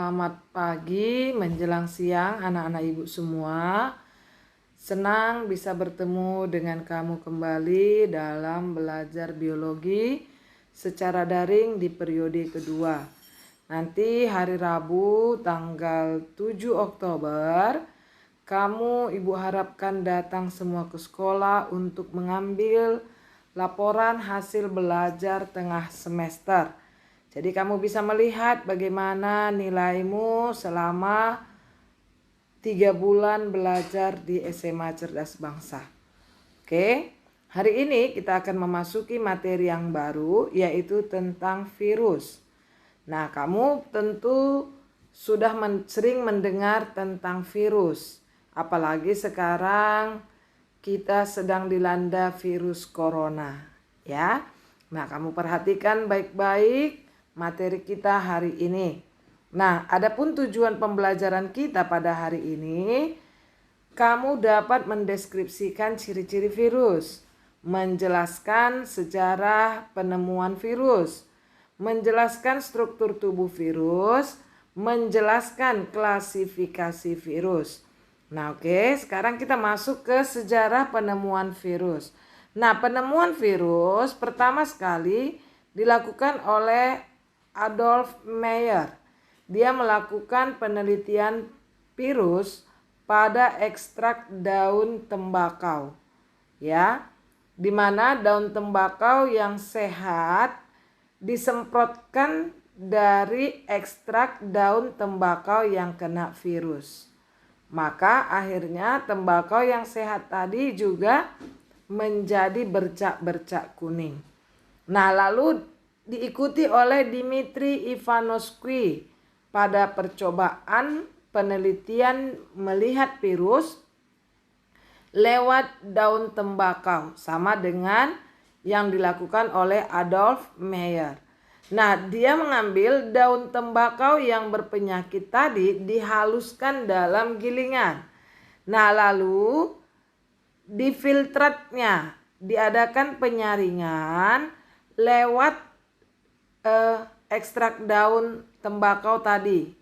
Selamat pagi menjelang siang anak-anak ibu semua. Senang bisa bertemu dengan kamu kembali dalam belajar biologi secara daring di periode kedua. Nanti hari Rabu tanggal 7 Oktober, kamu ibu harapkan datang semua ke sekolah untuk mengambil laporan hasil belajar tengah semester. Jadi kamu bisa melihat bagaimana nilaimu selama 3 bulan belajar di SMA Cerdas Bangsa. Oke, hari ini kita akan memasuki materi yang baru, yaitu tentang virus. Nah, kamu tentu sudah sering mendengar tentang virus. Apalagi sekarang kita sedang dilanda virus corona, ya. Nah, kamu perhatikan baik-baik materi kita hari ini. Nah, adapun tujuan pembelajaran kita pada hari ini, kamu dapat mendeskripsikan ciri-ciri virus, menjelaskan sejarah penemuan virus, menjelaskan struktur tubuh virus, menjelaskan klasifikasi virus. Nah, oke, sekarang kita masuk ke sejarah penemuan virus. Nah, penemuan virus pertama sekali dilakukan oleh Adolf Meyer. Dia melakukan penelitian virus pada ekstrak daun tembakau, ya, di mana daun tembakau yang sehat disemprotkan dari ekstrak daun tembakau yang kena virus. Maka akhirnya tembakau yang sehat tadi juga menjadi bercak-bercak kuning. Nah, lalu diikuti oleh Dmitri Ivanovsky pada percobaan penelitian melihat virus lewat daun tembakau, sama dengan yang dilakukan oleh Adolf Meyer. Nah, dia mengambil daun tembakau yang berpenyakit tadi, dihaluskan dalam gilingan. Nah, lalu difiltratnya, diadakan penyaringan lewat ekstrak daun tembakau tadi.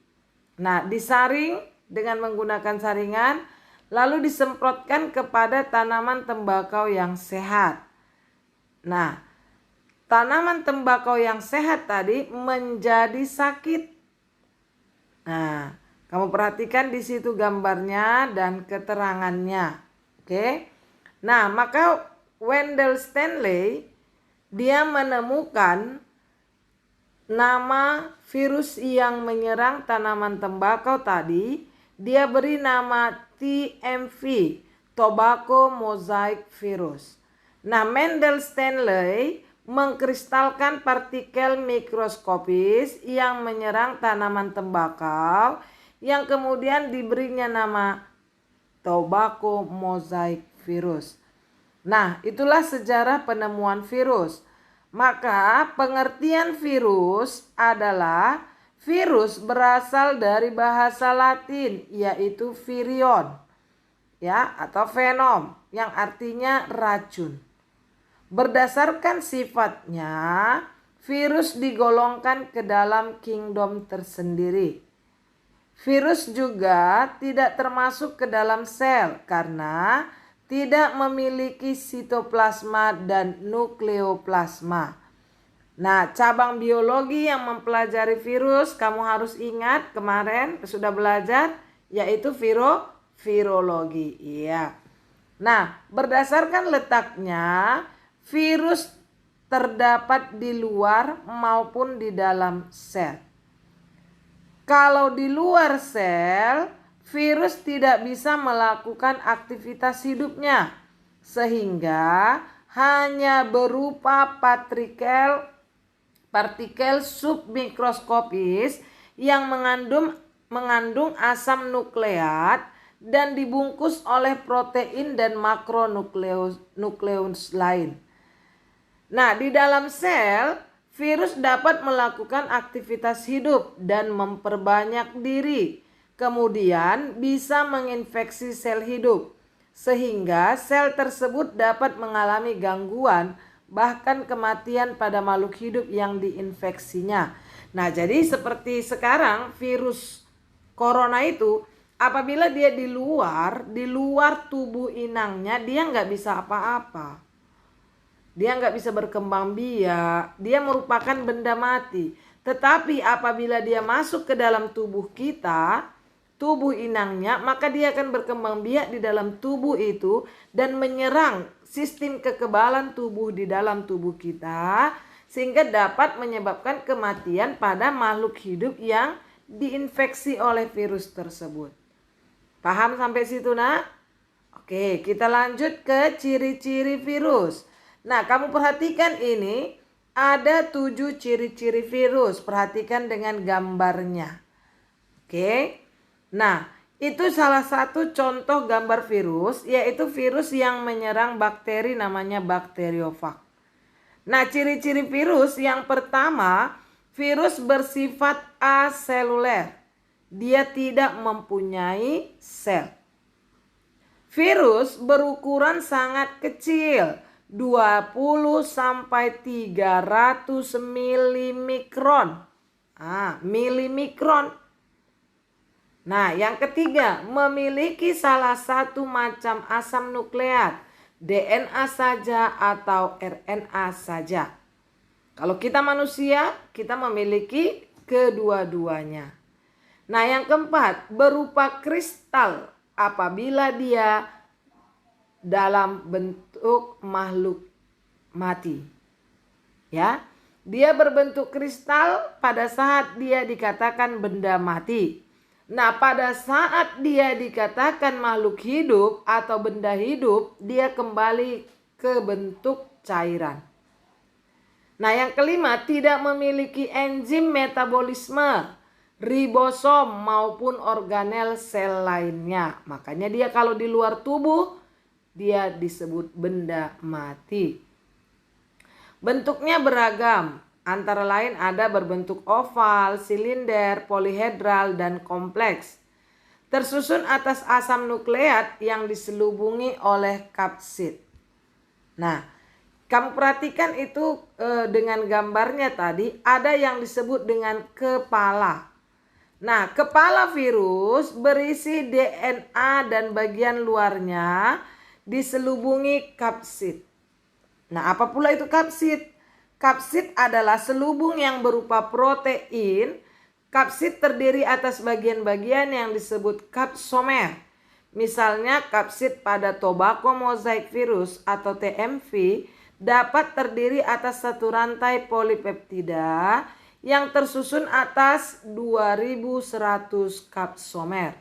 Nah, disaring dengan menggunakan saringan, lalu disemprotkan kepada tanaman tembakau yang sehat. Nah, tanaman tembakau yang sehat tadi menjadi sakit. Nah, kamu perhatikan di situ gambarnya dan keterangannya. Oke. Nah, maka Wendell Stanley dia menemukan nama virus yang menyerang tanaman tembakau tadi, dia beri nama TMV, Tobacco Mosaic Virus. Nah, Wendell Stanley mengkristalkan partikel mikroskopis yang menyerang tanaman tembakau yang kemudian diberinya nama Tobacco Mosaic Virus. Nah, itulah sejarah penemuan virus. Maka pengertian virus adalah virus berasal dari bahasa Latin, yaitu virion, ya, atau venom, yang artinya racun. Berdasarkan sifatnya, virus digolongkan ke dalam kingdom tersendiri. Virus juga tidak termasuk ke dalam sel karena tidak memiliki sitoplasma dan nukleoplasma. Nah, cabang biologi yang mempelajari virus kamu harus ingat kemarin sudah belajar, yaitu virologi. Iya. Nah, berdasarkan letaknya, virus terdapat di luar maupun di dalam sel. Kalau di luar sel, virus tidak bisa melakukan aktivitas hidupnya, sehingga hanya berupa partikel submikroskopis yang mengandung asam nukleat dan dibungkus oleh protein dan makronukleus lain. Nah, di dalam sel, virus dapat melakukan aktivitas hidup dan memperbanyak diri. Kemudian bisa menginfeksi sel hidup, sehingga sel tersebut dapat mengalami gangguan, bahkan kematian pada makhluk hidup yang diinfeksinya. Nah, jadi seperti sekarang virus corona itu, apabila dia di luar tubuh inangnya, dia nggak bisa apa-apa. Dia nggak bisa berkembang biak, dia merupakan benda mati. Tetapi apabila dia masuk ke dalam tubuh kita, tubuh inangnya, maka dia akan berkembang biak di dalam tubuh itu dan menyerang sistem kekebalan tubuh di dalam tubuh kita, sehingga dapat menyebabkan kematian pada makhluk hidup yang diinfeksi oleh virus tersebut. Paham sampai situ, nak? Oke, kita lanjut ke ciri-ciri virus. Nah, kamu perhatikan ini, ada 7 ciri-ciri virus. Perhatikan dengan gambarnya. Oke. Nah, itu salah satu contoh gambar virus, yaitu virus yang menyerang bakteri namanya bakteriofag. Nah, ciri-ciri virus yang pertama, virus bersifat aseluler. Dia tidak mempunyai sel. Virus berukuran sangat kecil, 20 sampai 300 milimikron. Milimikron. Nah, yang ketiga, memiliki salah satu macam asam nukleat, DNA saja atau RNA saja. Kalau kita manusia, kita memiliki kedua-duanya. Nah, yang keempat, berupa kristal apabila dia dalam bentuk makhluk mati. Ya, dia berbentuk kristal pada saat dia dikatakan benda mati. Nah, pada saat dia dikatakan makhluk hidup atau benda hidup, dia kembali ke bentuk cairan. Nah, yang kelima, tidak memiliki enzim metabolisme, ribosom maupun organel sel lainnya. Makanya dia kalau di luar tubuh, dia disebut benda mati. Bentuknya beragam. Antara lain ada berbentuk oval, silinder, polihedral, dan kompleks. Tersusun atas asam nukleat yang diselubungi oleh kapsid. Nah, kamu perhatikan itu dengan gambarnya tadi, ada yang disebut dengan kepala. Nah, kepala virus berisi DNA dan bagian luarnya diselubungi kapsid. Nah, apa pula itu kapsid? Kapsid adalah selubung yang berupa protein. Kapsid terdiri atas bagian-bagian yang disebut kapsomer. Misalnya kapsid pada tobacco mosaic virus atau TMV dapat terdiri atas satu rantai polipeptida yang tersusun atas 2100 kapsomer.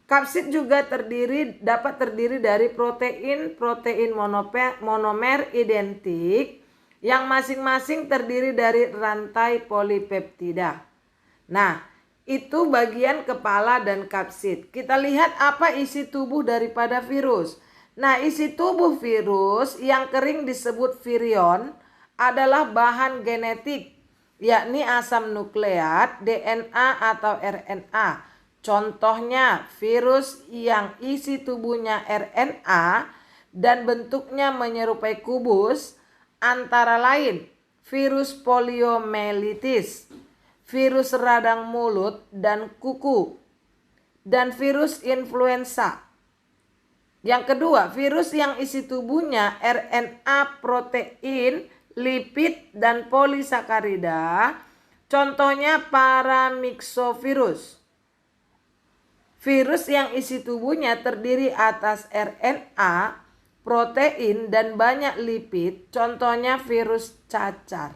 Kapsid juga dapat terdiri dari protein monomer identik yang masing-masing terdiri dari rantai polipeptida. Nah, itu bagian kepala dan kapsid. Kita lihat apa isi tubuh daripada virus. Nah, isi tubuh virus yang kering disebut virion adalah bahan genetik, yakni asam nukleat, DNA atau RNA. Contohnya virus yang isi tubuhnya RNA dan bentuknya menyerupai kubus, antara lain virus poliomyelitis, virus radang mulut dan kuku, dan virus influenza. Yang kedua, virus yang isi tubuhnya RNA, protein, lipid, dan polisakarida. Contohnya paramyxovirus. Virus yang isi tubuhnya terdiri atas RNA, protein, dan banyak lipid. Contohnya virus cacar.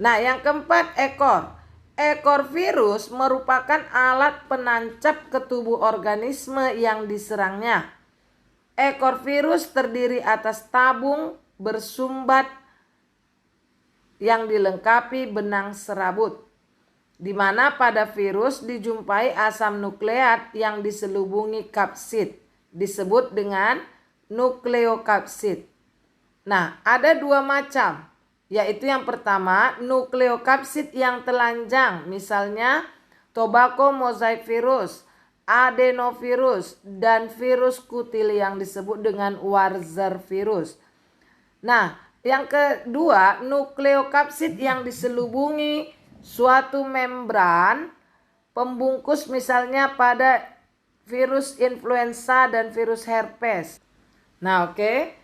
Nah, yang keempat, ekor. Ekor virus merupakan alat penancap ke tubuh organisme yang diserangnya. Ekor virus terdiri atas tabung bersumbat yang dilengkapi benang serabut, di mana pada virus dijumpai asam nukleat yang diselubungi kapsid, disebut dengan nukleokapsid. Nah, ada dua macam, yaitu yang pertama nukleokapsid yang telanjang, misalnya tobacco mosaic virus, adenovirus, dan virus kutil yang disebut dengan Warzer virus. Nah, yang kedua nukleokapsid yang diselubungi suatu membran pembungkus misalnya pada virus influenza dan virus herpes. Nah, oke.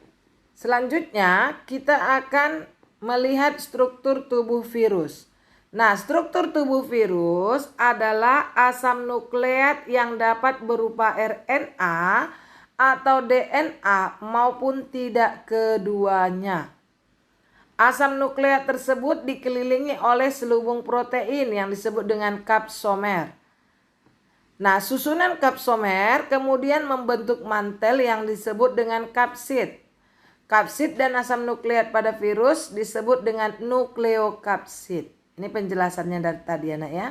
Selanjutnya kita akan melihat struktur tubuh virus. Nah, struktur tubuh virus adalah asam nukleat yang dapat berupa RNA atau DNA maupun tidak keduanya. Asam nukleat tersebut dikelilingi oleh selubung protein yang disebut dengan kapsomer. Nah, susunan kapsomer kemudian membentuk mantel yang disebut dengan kapsid. Kapsid dan asam nukleat pada virus disebut dengan nukleokapsid. Ini penjelasannya dari tadi anak ya.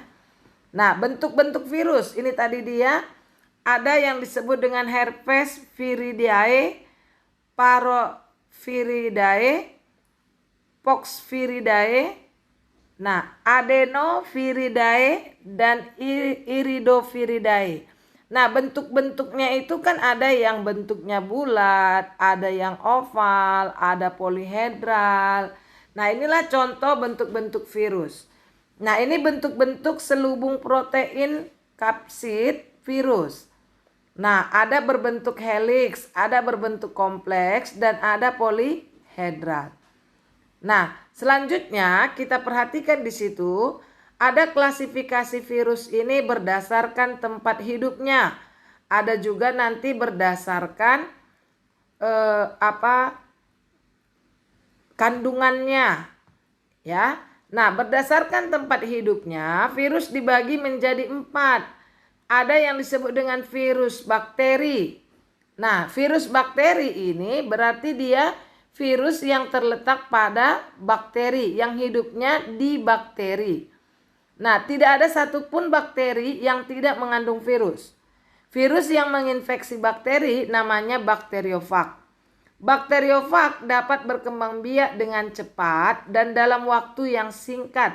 Nah, bentuk-bentuk virus ini tadi dia ada yang disebut dengan herpes viridae, parviridae, poxviridae, nah adenoviridae dan iridoviridae. Nah, bentuk-bentuknya itu kan ada yang bentuknya bulat, ada yang oval, ada polihedral. Nah, inilah contoh bentuk-bentuk virus. Nah, ini bentuk-bentuk selubung protein kapsid virus. Nah, ada berbentuk helix, ada berbentuk kompleks, dan ada polihedral. Nah, selanjutnya kita perhatikan di situ ada klasifikasi virus ini berdasarkan tempat hidupnya. Ada juga nanti berdasarkan kandungannya, ya. Nah, berdasarkan tempat hidupnya, virus dibagi menjadi 4. Ada yang disebut dengan virus bakteri. Nah, virus bakteri ini berarti dia virus yang terletak pada bakteri, yang hidupnya di bakteri. Nah, tidak ada satupun bakteri yang tidak mengandung virus. Virus yang menginfeksi bakteri namanya bakteriofag. Bakteriofag dapat berkembang biak dengan cepat dan dalam waktu yang singkat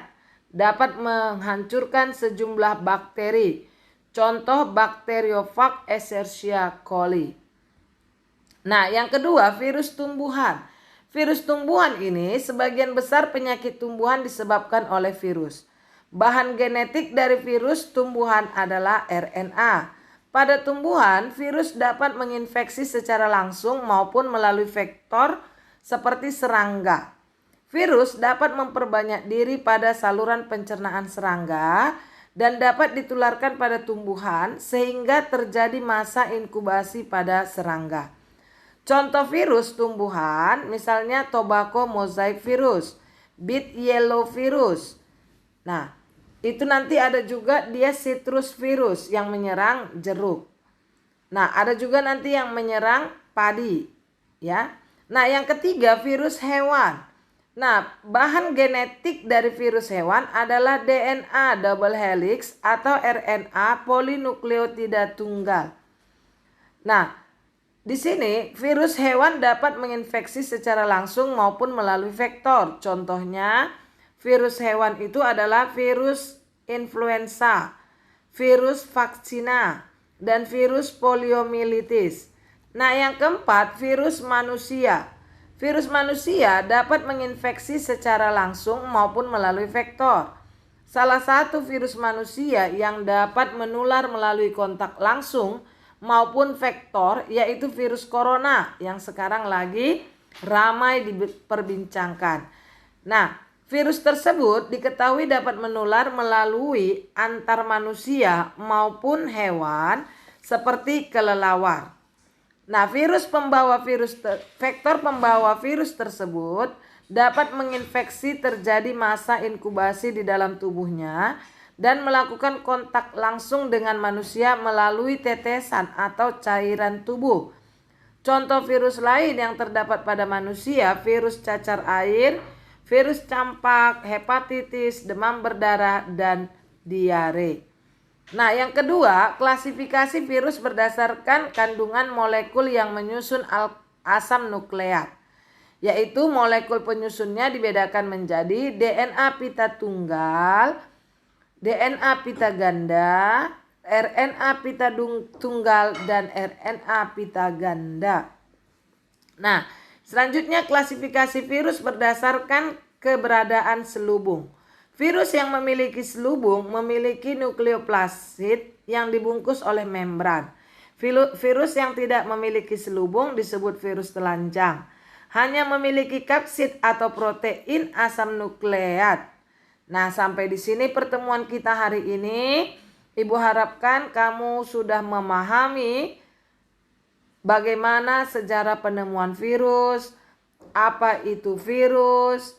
dapat menghancurkan sejumlah bakteri. Contoh bakteriofag Escherichia coli. Nah, yang kedua virus tumbuhan. Virus tumbuhan ini sebagian besar penyakit tumbuhan disebabkan oleh virus. Bahan genetik dari virus tumbuhan adalah RNA. Pada tumbuhan, virus dapat menginfeksi secara langsung maupun melalui vektor seperti serangga. Virus dapat memperbanyak diri pada saluran pencernaan serangga dan dapat ditularkan pada tumbuhan sehingga terjadi masa inkubasi pada serangga. Contoh virus tumbuhan misalnya tobacco mosaic virus, beet yellow virus. Nah, itu nanti ada juga dia citrus virus yang menyerang jeruk. Nah, ada juga nanti yang menyerang padi, ya. Nah, yang ketiga virus hewan. Nah, bahan genetik dari virus hewan adalah DNA double helix atau RNA polinukleotida tunggal. Nah, di sini virus hewan dapat menginfeksi secara langsung maupun melalui vektor. Contohnya virus hewan itu adalah virus influenza, virus vaksina, dan virus poliomyelitis. Nah, yang keempat virus manusia. Virus manusia dapat menginfeksi secara langsung maupun melalui vektor. Salah satu virus manusia yang dapat menular melalui kontak langsung maupun vektor yaitu virus corona yang sekarang lagi ramai diperbincangkan. Nah, virus tersebut diketahui dapat menular melalui antar manusia maupun hewan seperti kelelawar. Nah, vektor pembawa virus tersebut dapat menginfeksi terjadi masa inkubasi di dalam tubuhnya dan melakukan kontak langsung dengan manusia melalui tetesan atau cairan tubuh. Contoh virus lain yang terdapat pada manusia, virus cacar air, virus campak, hepatitis, demam berdarah, dan diare. Nah, yang kedua, klasifikasi virus berdasarkan kandungan molekul yang menyusun asam nukleat. Yaitu molekul penyusunnya dibedakan menjadi DNA pita tunggal, DNA pita ganda, RNA pita tunggal, dan RNA pita ganda. Nah, selanjutnya klasifikasi virus berdasarkan keberadaan selubung. Virus yang memiliki selubung memiliki nukleoplasid yang dibungkus oleh membran. Virus yang tidak memiliki selubung disebut virus telanjang. Hanya memiliki kapsid atau protein asam nukleat. Nah, sampai di sini pertemuan kita hari ini. Ibu harapkan kamu sudah memahami bagaimana sejarah penemuan virus, apa itu virus,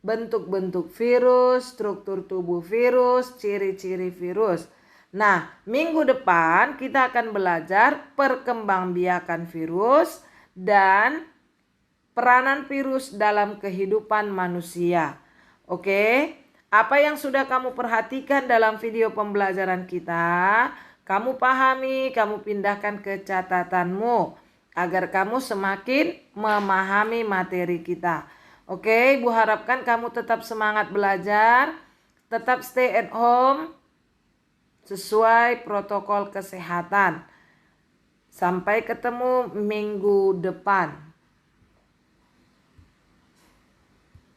bentuk-bentuk virus, struktur tubuh virus, ciri-ciri virus. Nah, minggu depan kita akan belajar perkembangbiakan virus dan peranan virus dalam kehidupan manusia. Oke, apa yang sudah kamu perhatikan dalam video pembelajaran kita, kamu pahami, kamu pindahkan ke catatanmu agar kamu semakin memahami materi kita. Oke, Ibu harapkan kamu tetap semangat belajar, tetap stay at home sesuai protokol kesehatan. Sampai ketemu minggu depan.